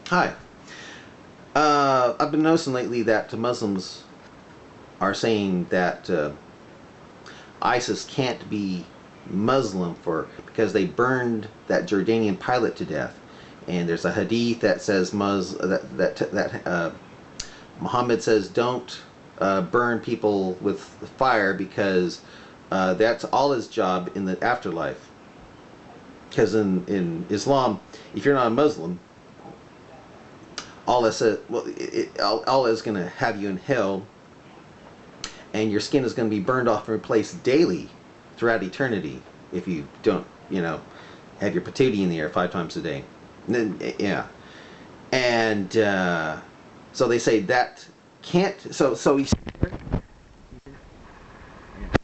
Hi. I've been noticing lately that Muslims are saying that ISIS can't be Muslim because they burned that Jordanian pilot to death, and there's a hadith that says Muhammad says don't burn people with fire because that's all his job in the afterlife. Because in Islam, if you're not a Muslim, Allah said, well, Allah is going to have you in hell, and your skin is going to be burned off and replaced daily throughout eternity if you don't, have your patootie in the air 5 times a day. Yeah, and so they say that can't. So you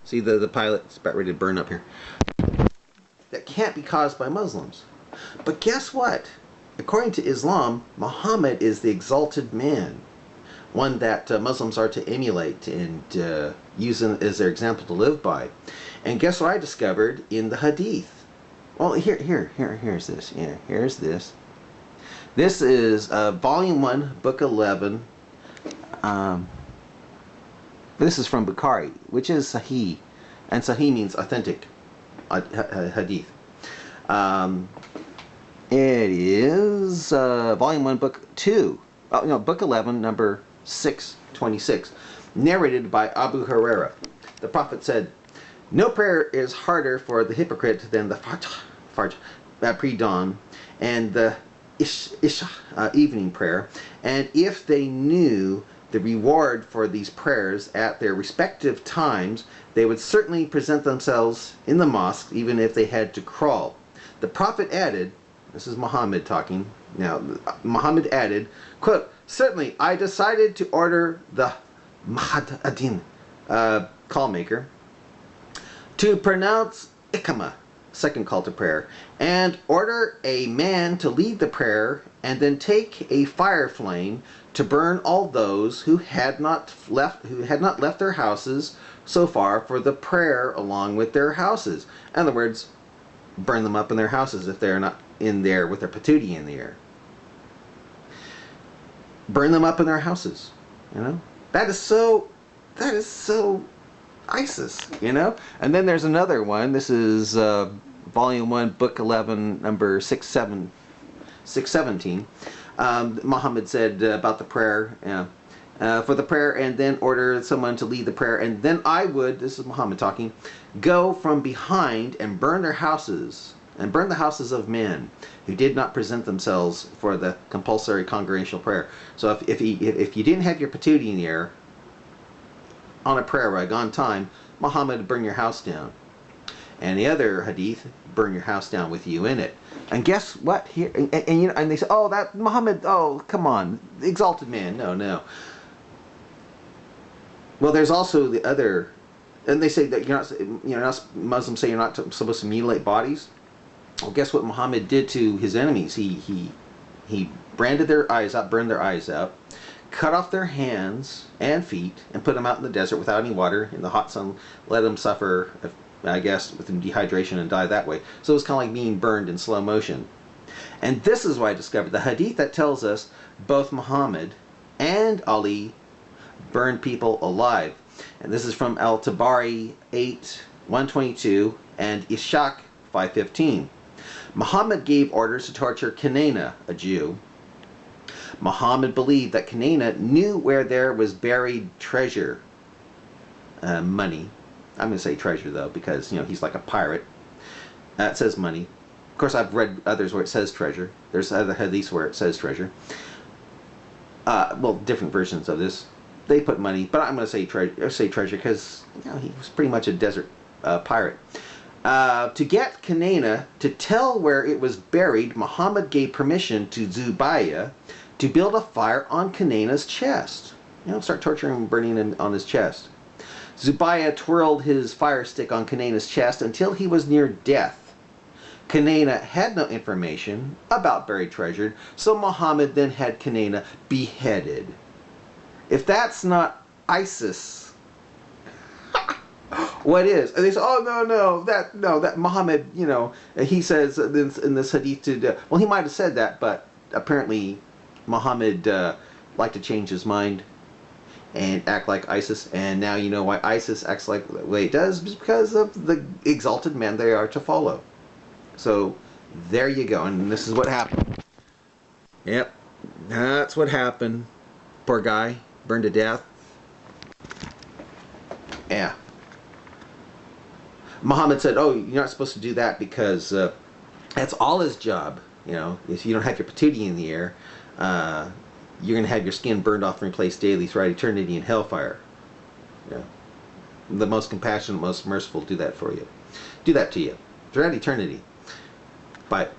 see the pilot's about ready to burn up here. That can't be caused by Muslims. But guess what? According to Islam, Muhammad is the exalted man, one that Muslims are to emulate and use as their example to live by. And guess what I discovered in the hadith? Well, here's this. Yeah, here's this. This is Volume 1, Book 11. This is from Bukhari, which is Sahih, and Sahih means authentic hadith. It is Volume 1, Book 2. Book 11, number 626, narrated by Abu Hurairah. The Prophet said, "No prayer is harder for the hypocrite than the Fajr, pre-dawn, and the Ishaq, evening prayer. And if they knew the reward for these prayers at their respective times, they would certainly present themselves in the mosque, even if they had to crawl." The Prophet added, this is Muhammad talking now, Muhammad added, quote, "Certainly I decided to order the Muhaddin, call maker, to pronounce Iqama, second call to prayer, and order a man to lead the prayer, and then take a fire flame to burn all those who had not left their houses so far for the prayer along with their houses." In other words, burn them up in their houses if they're not in there with their patootie in the air. Burn them up in their houses. That is so ISIS. And then there's another one. This is Volume 1, Book 11, number 617. Muhammad said about the prayer, for the prayer, and then order someone to lead the prayer, and then I would, this is Muhammad talking, go from behind and burn their houses, and burn the houses of men who did not present themselves for the compulsory congregational prayer. So if you didn't have your patootie in the air on a prayer rug on time, Muhammad would burn your house down. And the other hadith, burn your house down with you in it. And guess what? Here and they say, oh, that Muhammad, oh, come on, exalted man. No. Well, there's also the other, and they say that Muslims say you're not supposed to mutilate bodies. Well, guess what Muhammad did to his enemies? He branded their eyes out, burned their eyes out, cut off their hands and feet, and put them out in the desert without any water in the hot sun. Let them suffer, I guess, with dehydration and die that way. So it was kind of like being burned in slow motion. And this is what I discovered. The hadith that tells us both Muhammad and Ali burned people alive. And this is from Tabari VIII, 122, and Ishaq, 515. Muhammad gave orders to torture Kinanah, a Jew. Muhammad believed that Kinanah knew where there was buried treasure, money. I'm going to say treasure, though, because, he's like a pirate. It says money. Of course, I've read others where it says treasure. There's other hadiths where it says treasure. Well, different versions of this. They put money, but I'm going to say treasure because he was pretty much a desert pirate. To get Kinanah to tell where it was buried, Muhammad gave permission to Zubayr to build a fire on Kinanah's chest. Start torturing him, burning him on his chest. Zubayr twirled his fire stick on Kinanah's chest until he was near death. Kinanah had no information about buried treasure, so Muhammad then had Kinanah beheaded. If that's not ISIS, what is? And they say, oh, no, that Muhammad, he says in this hadith well, he might have said that, but apparently Muhammad liked to change his mind and act like ISIS, and now you know why ISIS acts like the way it does, because of the exalted men they are to follow. So there you go, and this is what happened. Yep, that's what happened. Poor guy, burned to death. Yeah. Muhammad said, oh, you're not supposed to do that because that's Allah's job. You know, if you don't have your patootie in the air, you're going to have your skin burned off and replaced daily throughout eternity in hellfire. You know, the most compassionate, most merciful do that for you. Do that to you throughout eternity. But